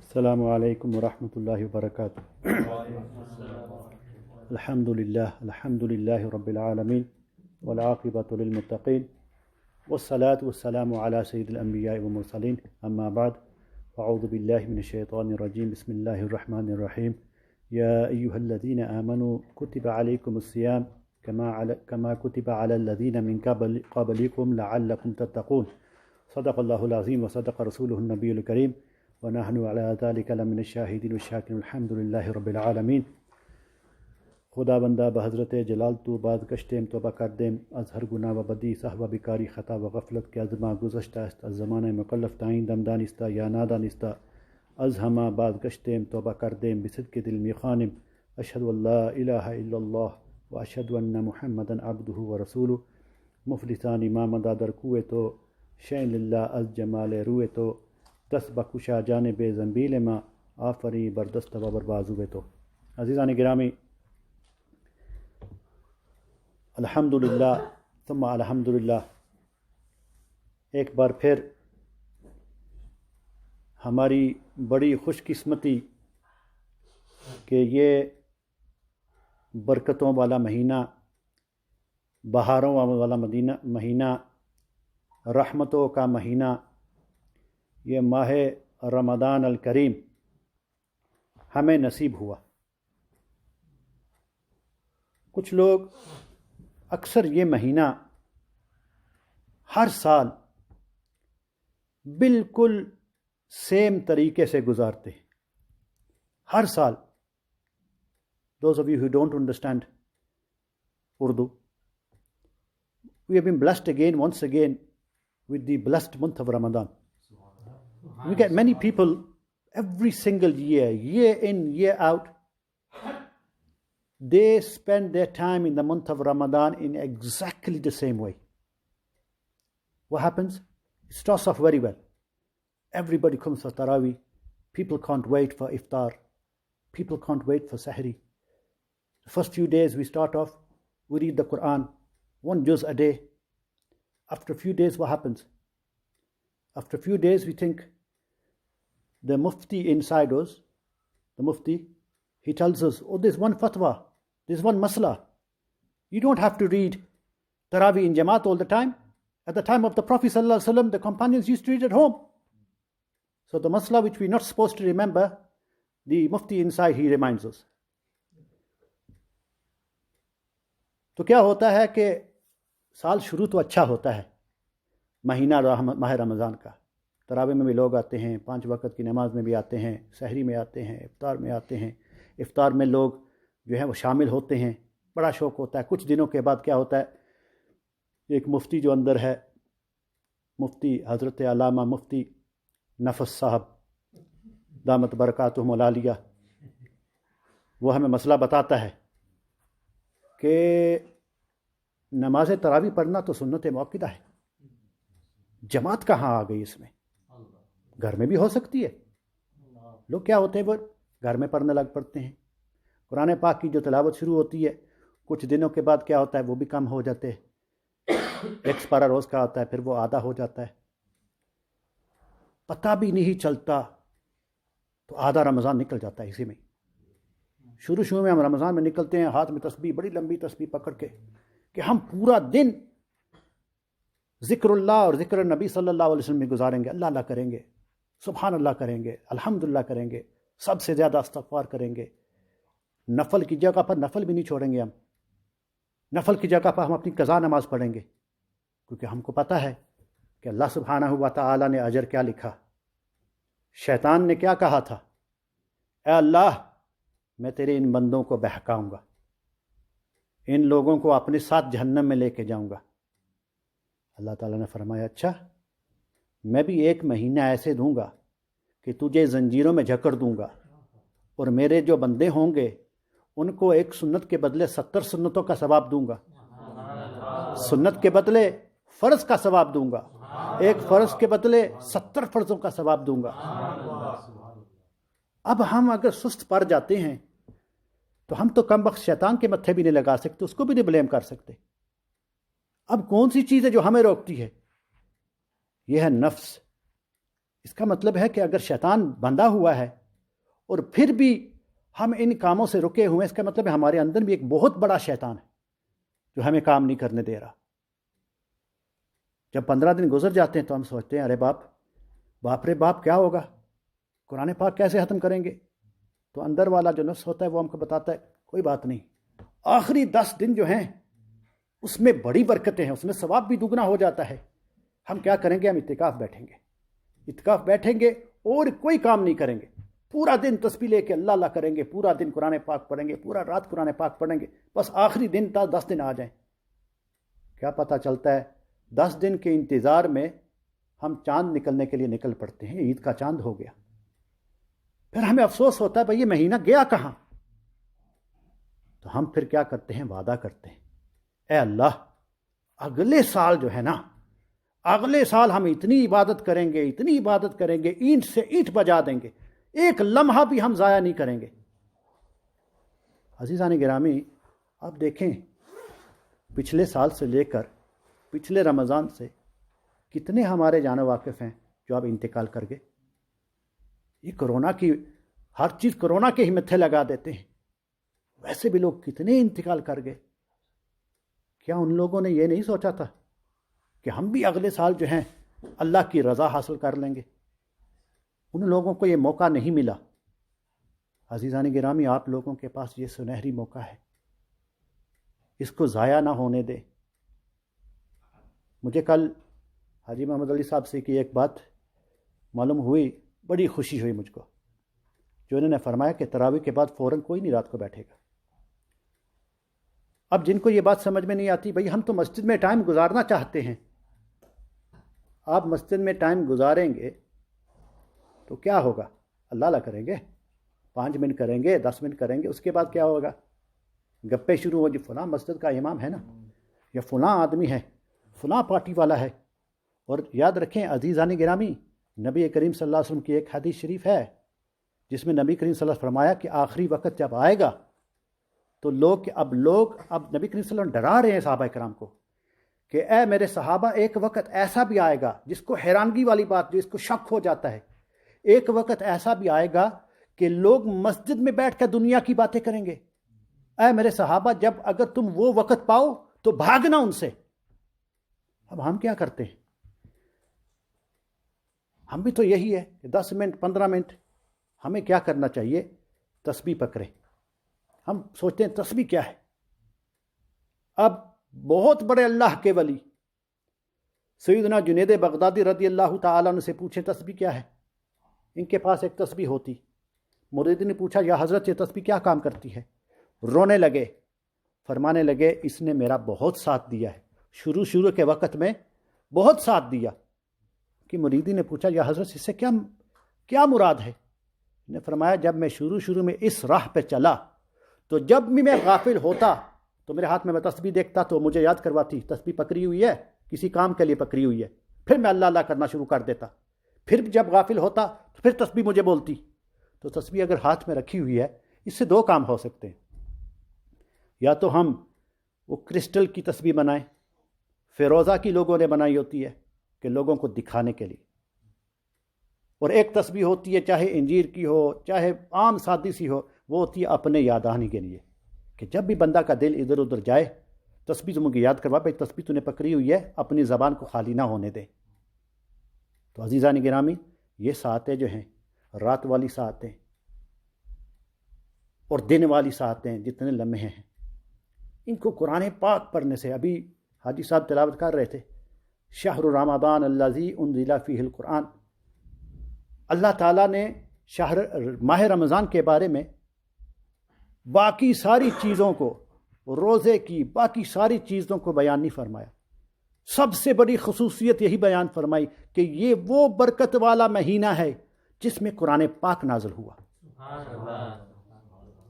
السلام علیکم ورحمۃ اللہ وبرکاتہ۔ الحمد للہ رب العالمین والعاقبۃ للمتقین والصلاة والسلام علی سید الانبیاء والمرسلین اما بعد اعوذ باللہ من الشیطان الرجیم بسم اللہ الرحمن الرحیم یا ایہا الذین آمنوا کتب علیکم الصیام کما کتب علی الذین من قبلکم لعلکم تتقون۔ صدق اللہ العظیم وصدق رسولہ النبی الکریم ونحن علی ذلک لمن الشاہدین والشاکرین الحمد للہ رب العالمین۔ خدا بندہ بحضرت جلال تو بعد کشتیم توبہ کردیم از ہر گناہ و بدی صحبہ بکاری خطا و غفلت کے ازما گزشتہ است از زمانہ مکلف تعین دمدانستہ یا نادانستہ از ہما بعد کشتیم توبہ کردیم بصدق دل میخانم اشہد ان لا الہ الا اللہ و اشہد ان محمدا عبدہ و رسولہ۔ مفلسان امام دادر کوئے تو شین للہ از جمال روئے تو دس بکشا جانب زنبیل ما آفری بردست و بربازوے تو۔ عزیزان گرامی، الحمدللہ ثم الحمدللہ، ایک بار پھر ہماری بڑی خوش قسمتی کہ یہ برکتوں والا مہینہ، بہاروں والا مہینہ، رحمتوں کا مہینہ، یہ ماہ رمضان الکریم ہمیں نصیب ہوا۔ کچھ لوگ اکثر یہ مہینہ ہر سال بالکل سیم طریقے سے گزارتے ہیں، ہر سال۔ Those of you who don't understand Urdu, we have been blessed once again with the blessed month of Ramadan. We get many people every single year, year in, year out, they spend their time in the month of Ramadan in exactly the same way. What happens? It starts off very well. Everybody comes for Taraweeh. People can't wait for iftar. People can't wait for Sahri. The first few days we start off, we read the Quran, one juz a day. After a few days, what happens? After a few days, we think the mufti inside us, the mufti, he tells us, oh, there's one fatwa, there's one masla. You don't have to read Taraweeh in Jamaat all the time. At the time of the Prophet ﷺ, the companions used to read at home. So the masla which we're not supposed to remember, the mufti inside, he reminds us. تو کیا ہوتا ہے کہ سال شروع تو اچھا ہوتا ہے، مہینہ ماہ رمضان کا، تراویح میں بھی لوگ آتے ہیں، 5 وقت کی نماز میں بھی آتے ہیں، سحری میں آتے ہیں، افطار میں آتے ہیں، افطار میں لوگ جو ہیں وہ شامل ہوتے ہیں، بڑا شوق ہوتا ہے۔ کچھ دنوں کے بعد کیا ہوتا ہے، ایک مفتی جو اندر ہے، مفتی حضرت علامہ مفتی نفس صاحب دامت برکاتہم العالیہ، وہ ہمیں مسئلہ بتاتا ہے کہ نماز تراویح پڑھنا تو سنت موقدہ ہے، جماعت کہاں آ گئی اس میں؟ گھر میں بھی ہو سکتی ہے۔ لوگ کیا ہوتے ہیں، وہ گھر میں پڑھنے لگ پڑتے ہیں۔ قرآن پاک کی جو تلاوت شروع ہوتی ہے، کچھ دنوں کے بعد کیا ہوتا ہے، وہ بھی کم ہو جاتے ہیں۔ ایک سپارہ روز کا آتا ہے، پھر وہ آدھا ہو جاتا ہے، پتہ بھی نہیں چلتا، تو آدھا رمضان نکل جاتا ہے اسی میں۔ شروع میں ہم رمضان میں نکلتے ہیں، ہاتھ میں تسبیح، بڑی لمبی تسبیح پکڑ کے، کہ ہم پورا دن ذکر اللہ اور ذکر نبی صلی اللہ علیہ وسلم میں گزاریں گے، اللہ اللہ کریں گے، سبحان اللہ کریں گے، الحمدللہ کریں گے، سب سے زیادہ استغفار کریں گے۔ نفل کی جگہ پر نفل بھی نہیں چھوڑیں گے، ہم نفل کی جگہ پر ہم اپنی قضا نماز پڑھیں گے، کیونکہ ہم کو پتہ ہے کہ اللہ سبحانہ و تعالی نے اجر کیا لکھا۔ شیطان نے کیا کہا تھا، اے اللہ میں تیرے ان بندوں کو بہکاؤں گا، ان لوگوں کو اپنے ساتھ جہنم میں لے کے جاؤں گا۔ اللہ تعالیٰ نے فرمایا، اچھا میں بھی ایک مہینہ ایسے دوں گا کہ تجھے زنجیروں میں جکڑ دوں گا، اور میرے جو بندے ہوں گے ان کو ایک سنت کے بدلے 70 سنتوں کا ثواب دوں گا، سنت کے بدلے فرض کا ثواب دوں گا، ایک فرض کے بدلے 70 فرضوں کا ثواب دوں گا۔ اب ہم اگر سست پڑ جاتے ہیں تو ہم تو کم بخت شیطان کے متھے بھی نہیں لگا سکتے، اس کو بھی نہیں بلیم کر سکتے۔ اب کون سی چیز ہے جو ہمیں روکتی ہے؟ یہ ہے نفس۔ اس کا مطلب ہے کہ اگر شیطان بندھا ہوا ہے اور پھر بھی ہم ان کاموں سے رکے ہوئے ہیں، اس کا مطلب ہے ہمارے اندر بھی ایک بہت بڑا شیطان ہے جو ہمیں کام نہیں کرنے دے رہا۔ جب 15 دن گزر جاتے ہیں تو ہم سوچتے ہیں ارے باپ رے باپ کیا ہوگا، قرآن پاک کیسے ختم کریں گے؟ تو اندر والا جو نفس ہوتا ہے وہ ہم کو بتاتا ہے کوئی بات نہیں، آخری 10 دن جو ہیں اس میں بڑی برکتیں ہیں، اس میں ثواب بھی دگنا ہو جاتا ہے۔ ہم کیا کریں گے؟ ہم اعتکاف بیٹھیں گے اور کوئی کام نہیں کریں گے، پورا دن تسبیح لے کے اللہ اللہ کریں گے، پورا دن قرآن پاک پڑھیں گے، پورا رات قرآن پاک پڑھیں گے، بس آخری دن 10 دن آ جائیں۔ کیا پتہ چلتا ہے 10 دن کے انتظار میں ہم چاند نکلنے کے لیے نکل پڑتے ہیں، عید کا چاند ہو گیا۔ پھر ہمیں افسوس ہوتا ہے بھئی یہ مہینہ گیا کہاں؟ تو ہم پھر کیا کرتے ہیں؟ وعدہ کرتے ہیں اے اللہ اگلے سال جو ہے نا، اگلے سال ہم اتنی عبادت کریں گے، اینٹ سے اینٹ بجا دیں گے، ایک لمحہ بھی ہم ضائع نہیں کریں گے۔ عزیزان گرامی، آپ دیکھیں پچھلے سال سے لے کر پچھلے رمضان سے کتنے ہمارے جان واقف ہیں جو اب انتقال کر گئے۔ یہ کرونا کی ہر چیز کرونا کے ہی متھے لگا دیتے ہیں، ویسے بھی لوگ کتنے انتقال کر گئے۔ کیا ان لوگوں نے یہ نہیں سوچا تھا کہ ہم بھی اگلے سال جو ہیں اللہ کی رضا حاصل کر لیں گے؟ ان لوگوں کو یہ موقع نہیں ملا۔ عزیزان گرامی، آپ لوگوں کے پاس یہ سنہری موقع ہے، اس کو ضائع نہ ہونے دے۔ مجھے کل حاجی محمد علی صاحب سے کی ایک بات معلوم ہوئی، بڑی خوشی ہوئی مجھ کو، جو انہوں نے فرمایا کہ تراویح کے بعد فوراً کوئی نہیں رات کو بیٹھے گا۔ اب جن کو یہ بات سمجھ میں نہیں آتی، بھئی ہم تو مسجد میں ٹائم گزارنا چاہتے ہیں۔ آپ مسجد میں ٹائم گزاریں گے تو کیا ہوگا؟ اللہ اللہ کریں گے، 5 منٹ کریں گے، 10 منٹ کریں گے، اس کے بعد کیا ہوگا؟ گپے شروع ہو جی فلاں مسجد کا امام ہے نا، یا فلاں آدمی ہے، فلاں پارٹی والا ہے۔ اور یاد رکھیں عزیزان گرامی، نبی کریم صلی اللہ علیہ وسلم کی ایک حدیث شریف ہے جس میں نبی کریم صلی اللہ علیہ وسلم فرمایا کہ آخری وقت جب آئے گا تو اب نبی کریم صلی اللہ علیہ وسلم ڈرا رہے ہیں صحابہ کرام کو کہ اے میرے صحابہ، ایک وقت ایسا بھی آئے گا، جس کو حیرانگی والی بات، جو اس کو شک ہو جاتا ہے، ایک وقت ایسا بھی آئے گا کہ لوگ مسجد میں بیٹھ کر دنیا کی باتیں کریں گے۔ اے میرے صحابہ، اگر تم وہ وقت پاؤ تو بھاگنا ان سے۔ اب ہم کیا کرتے ہیں؟ ہم بھی تو یہی ہے کہ 10 منٹ 15 منٹ ہمیں کیا کرنا چاہیے؟ تسبیح پکڑے۔ ہم سوچتے ہیں تسبیح کیا ہے؟ اب بہت بڑے اللہ کے ولی سیدنا جنید بغدادی رضی اللہ تعالیٰ عنہ سے پوچھیں تسبیح کیا ہے؟ ان کے پاس ایک تسبیح ہوتی۔ مرید نے پوچھا یا حضرت یہ تسبیح کیا کام کرتی ہے؟ رونے لگے، فرمانے لگے اس نے میرا بہت ساتھ دیا ہے، شروع کے وقت میں بہت ساتھ دیا۔ کہ مریدی نے پوچھا یا حضرت اس سے کیا مراد ہے؟ نے فرمایا جب میں شروع میں اس راہ پہ چلا تو جب بھی میں غافل ہوتا تو میرے ہاتھ میں تسبیح دیکھتا تو مجھے یاد کرواتی تسبیح پکڑی ہوئی ہے، کسی کام کے لیے پکڑی ہوئی ہے، پھر میں اللہ اللہ کرنا شروع کر دیتا۔ پھر جب غافل ہوتا تو پھر تسبیح مجھے بولتی۔ تو تسبیح اگر ہاتھ میں رکھی ہوئی ہے، اس سے 2 کام ہو سکتے ہیں، یا تو ہم وہ کرسٹل کی تسبیح بنائیں، فیروزہ کی لوگوں نے بنائی ہوتی ہے کہ لوگوں کو دکھانے کے لیے، اور ایک تسبیح ہوتی ہے چاہے انجیر کی ہو چاہے عام سادی سی ہو، وہ ہوتی ہے اپنے یاد آنے کے لیے، کہ جب بھی بندہ کا دل ادھر ادھر جائے تسبیح تم کو یاد کروا، بھائی تسبیح تو نے پکڑی ہوئی ہے، اپنی زبان کو خالی نہ ہونے دے۔ تو عزیزان گرامی، یہ ساعتیں جو ہیں، رات والی ساعتیں اور دن والی ساعتیں جتنے لمحے ہیں، ان کو قرآن پاک پڑھنے سے، ابھی حاجی صاحب تلاوت کر رہے تھے شہر رمضان الذی انزل فیہ القرآن، اللہ تعالیٰ نے ماہ رمضان کے بارے میں باقی ساری چیزوں کو، روزے کی باقی ساری چیزوں کو بیان نہیں فرمایا، سب سے بڑی خصوصیت یہی بیان فرمائی کہ یہ وہ برکت والا مہینہ ہے جس میں قرآن پاک نازل ہوا۔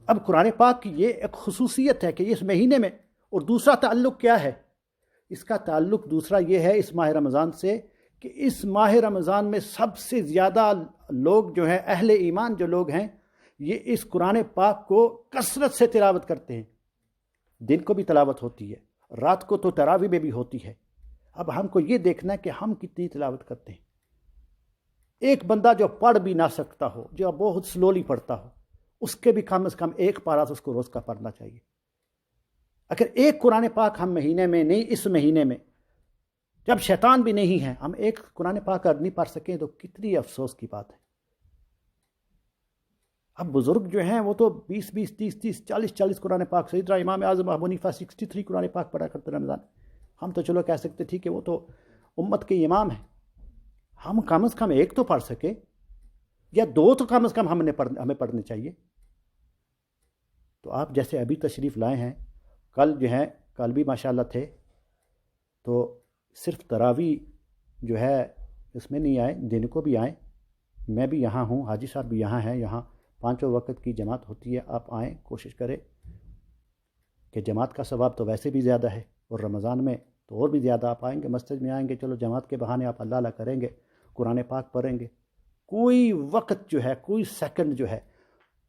اب قرآن پاک کی یہ ایک خصوصیت ہے کہ اس مہینے میں، اور دوسرا تعلق کیا ہے؟ اس کا تعلق دوسرا یہ ہے اس ماہ رمضان سے کہ اس ماہ رمضان میں سب سے زیادہ لوگ جو ہیں، اہل ایمان جو لوگ ہیں، یہ اس قرآن پاک کو کثرت سے تلاوت کرتے ہیں۔ دن کو بھی تلاوت ہوتی ہے، رات کو تو تراویح میں بھی ہوتی ہے۔ اب ہم کو یہ دیکھنا ہے کہ ہم کتنی تلاوت کرتے ہیں۔ ایک بندہ جو پڑھ بھی نہ سکتا ہو، جو بہت سلولی پڑھتا ہو، اس کے بھی کم از کم ایک پارہ تو اس کو روز کا پڑھنا چاہیے. اگر ایک قرآن پاک ہم مہینے میں نہیں، اس مہینے میں جب شیطان بھی نہیں ہے، ہم ایک قرآن پاک اگر نہیں پڑھ سکیں تو کتنی افسوس کی بات ہے. اب بزرگ جو ہیں وہ تو 20 30 40 قرآن پاک، سیدنا امام اعظم ابو حنیفہ 63 قرآن پاک پڑھا کرتے رمضان. ہم تو چلو کہہ سکتے تھے کہ وہ تو امت کے امام ہیں. ہم کم از کم ایک تو پڑھ سکے، یا 2 تو کم از کم ہمیں پڑھنے چاہیے. تو آپ جیسے ابھی تشریف لائے ہیں، کل جو ہے، کل بھی ماشاءاللہ تھے، تو صرف تراویح جو ہے اس میں نہیں آئے، دن کو بھی آئیں. میں بھی یہاں ہوں، حاجی صاحب بھی یہاں ہیں. یہاں 5 وقت کی جماعت ہوتی ہے. آپ آئیں، کوشش کریں کہ جماعت کا ثواب تو ویسے بھی زیادہ ہے، اور رمضان میں تو اور بھی زیادہ. آپ آئیں گے، مسجد میں آئیں گے، چلو جماعت کے بہانے آپ اللہ کریں گے، قرآن پاک پڑھیں گے. کوئی وقت جو ہے، کوئی سیکنڈ جو ہے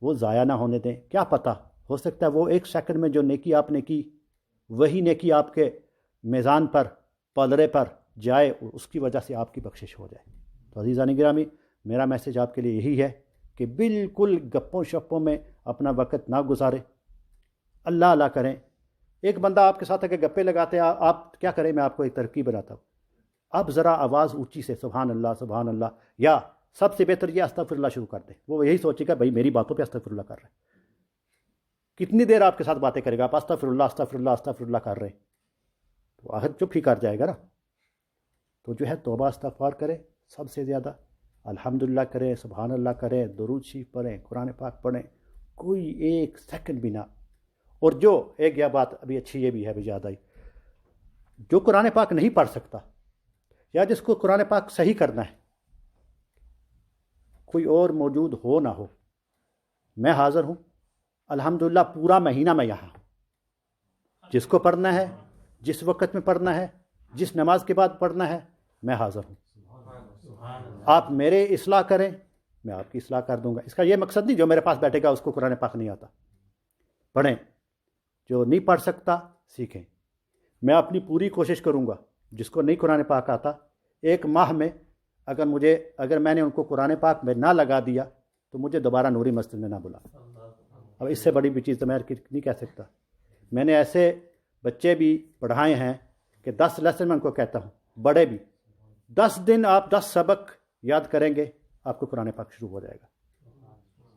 وہ ضائع نہ ہونے دیں. کیا پتہ، ہو سکتا ہے وہ 1 سیکنڈ میں جو نیکی آپ نے کی، وہی نیکی آپ کے میزان پر، پلڑے پر جائے، اور اس کی وجہ سے آپ کی بخشش ہو جائے. تو عزیزان گرامی، میرا میسج آپ کے لیے یہی ہے کہ بالکل گپوں شپوں میں اپنا وقت نہ گزاریں، اللہ کریں. ایک بندہ آپ کے ساتھ اگر گپے لگاتے ہیں، آپ کیا کریں، میں آپ کو ایک ترکیب بتاتا ہوں. آپ ذرا آواز اونچی سے سبحان اللہ، یا سب سے بہتر یہ استغفر اللہ شروع کر دیں. وہ یہی سوچے گا بھائی میری باتوں پہ استغفر اللہ کر رہے ہیں. کتنی دیر آپ کے ساتھ باتیں کرے گا، آپ استغفر اللہ کر رہے ہیں، تو آخر چپ ہی کر جائے گا نا. تو جو ہے توبہ استغفار کریں، سب سے زیادہ الحمدللہ کریں، سبحان اللہ کریں، درود شریف پڑھیں، قرآن پاک پڑھیں، کوئی 1 سیکنڈ بھی نہ. اور جو ایک یہ بات ابھی اچھی یہ بھی ہے، ابھی یاد آئی، جو قرآن پاک نہیں پڑھ سکتا، یا جس کو قرآن پاک صحیح کرنا ہے، کوئی اور موجود ہو نہ ہو، میں حاضر ہوں. الحمدللہ پورا مہینہ میں یہاں ہوں. جس کو پڑھنا ہے، جس وقت میں پڑھنا ہے، جس نماز کے بعد پڑھنا ہے، میں حاضر ہوں. آپ میرے اصلاح کریں، میں آپ کی اصلاح کر دوں گا. اس کا یہ مقصد نہیں جو میرے پاس بیٹھے گا اس کو قرآن پاک نہیں آتا. پڑھیں، جو نہیں پڑھ سکتا سیکھیں. میں اپنی پوری کوشش کروں گا، جس کو نہیں قرآن پاک آتا، 1 ماہ میں اگر میں نے ان کو قرآن پاک میں نہ لگا دیا تو مجھے دوبارہ نوری مسجد میں نہ بلا. اب اس سے بڑی بھی چیز تو میں نہیں کہہ سکتا. میں نے ایسے بچے بھی پڑھائے ہیں کہ 10 لیسن میں ان کو کہتا ہوں، بڑے بھی 10 دن آپ 10 سبق یاد کریں گے، آپ کو قرآن پاک شروع ہو جائے گا.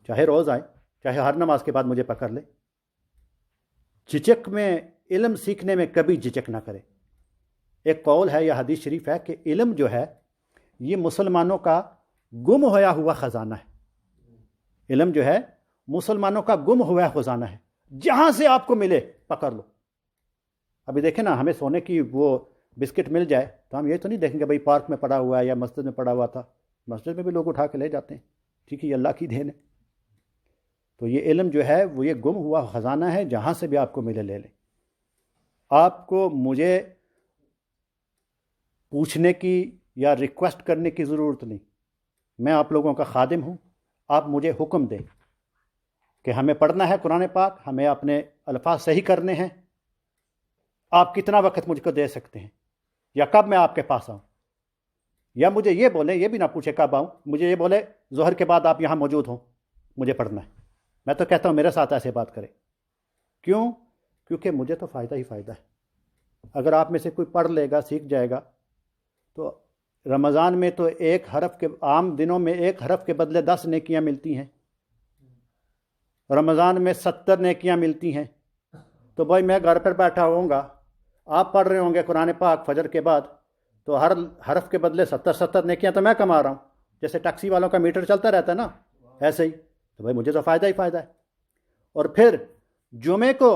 چاہے روز آئیں، چاہے ہر نماز کے بعد مجھے پکڑ لیں. جھجک میں، علم سیکھنے میں کبھی جھجک نہ کریں. ایک قول ہے یا حدیث شریف ہے کہ علم جو ہے یہ مسلمانوں کا گم ہویا ہوا خزانہ ہے. علم جو ہے مسلمانوں کا گم ہوا خزانہ ہے، جہاں سے آپ کو ملے پکڑ لو. ابھی دیکھیں نا، ہمیں سونے کی وہ بسکٹ مل جائے تو ہم یہ تو نہیں دیکھیں گے بھائی پارک میں پڑا ہوا ہے یا مسجد میں پڑا ہوا تھا. مسجد میں بھی لوگ اٹھا کے لے جاتے ہیں، ٹھیک ہے، یہ اللہ کی دین ہے. تو یہ علم جو ہے وہ یہ گم ہوا خزانہ ہے، جہاں سے بھی آپ کو ملے لے لیں. آپ کو مجھے پوچھنے کی یا ریکویسٹ کرنے کی ضرورت نہیں. میں آپ لوگوں کا خادم ہوں. آپ مجھے حکم دیں کہ ہمیں پڑھنا ہے قرآن پاک، ہمیں اپنے الفاظ صحیح کرنے ہیں. آپ کتنا وقت مجھ کو دے سکتے ہیں، یا کب میں آپ کے پاس آؤں. یا مجھے یہ بولیں، یہ بھی نہ پوچھے کب آؤں، مجھے یہ بولے ظہر کے بعد آپ یہاں موجود ہوں، مجھے پڑھنا ہے. میں تو کہتا ہوں میرے ساتھ ایسے بات کرے. کیوں؟ کیونکہ مجھے تو فائدہ ہی فائدہ ہے. اگر آپ میں سے کوئی پڑھ لے گا، سیکھ جائے گا، تو رمضان میں تو 1 حرف کے، عام دنوں میں 1 حرف کے بدلے 10 نیکیاں ملتی ہیں. رمضان میں 70 نیکیاں ملتی ہیں. تو بھائی میں گھر پر بیٹھا ہوں گا، آپ پڑھ رہے ہوں گے قرآن پاک فجر کے بعد، تو ہر حرف کے بدلے 70 نیکیاں تو میں کما رہا ہوں. جیسے ٹیکسی والوں کا میٹر چلتا رہتا ہے نا، ایسے ہی. تو بھائی مجھے تو فائدہ ہی فائدہ ہے. اور پھر جمعے کو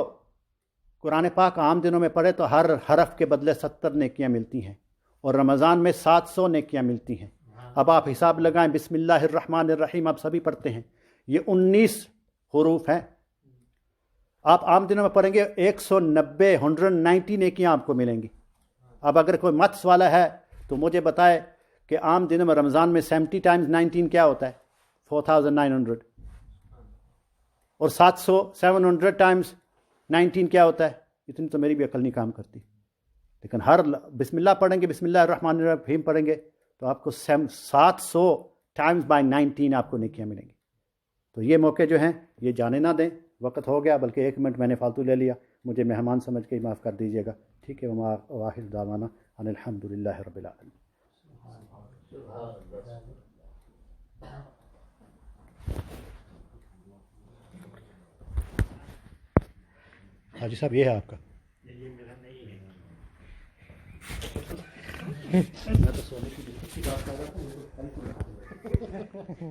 قرآن پاک عام دنوں میں پڑھے تو ہر حرف کے بدلے 70 نیکیاں ملتی ہیں، اور رمضان میں 700 نیکیاں ملتی ہیں. اب آپ حساب لگائیں، بسم اللہ الرحمن الرحیم آپ سبھی پڑھتے ہیں، یہ 19 حروف ہیں. آپ عام دنوں میں پڑھیں گے 190 نیکیاں آپ کو ملیں گی. اب اگر کوئی متس والا ہے تو مجھے بتائے کہ عام دنوں میں رمضان میں 70 ٹائمز 19 کیا ہوتا ہے؟ 4900. اور 700 ٹائمز 19 کیا ہوتا ہے؟ اتنی تو میری بھی عقل نہیں کام کرتی. لیکن ہر بسم اللہ پڑھیں گے، بسم اللہ الرحمن الرحیم پڑھیں گے تو آپ کو 700 ٹائمز بائی 19 آپ کو نیکیاں ملیں گی. تو یہ موقع جو ہیں یہ جانے نہ دیں. وقت ہو گیا، بلکہ 1 منٹ میں نے فالتو لے لیا، مجھے مہمان سمجھ کے ہی معاف کر دیجیے گا. ٹھیک ہے. وما واخر دعوانا ان الحمد للہ رب العالمین. حاجی صاحب یہ ہے آپ کا. میں تو سونے کی بات کر رہا تھا.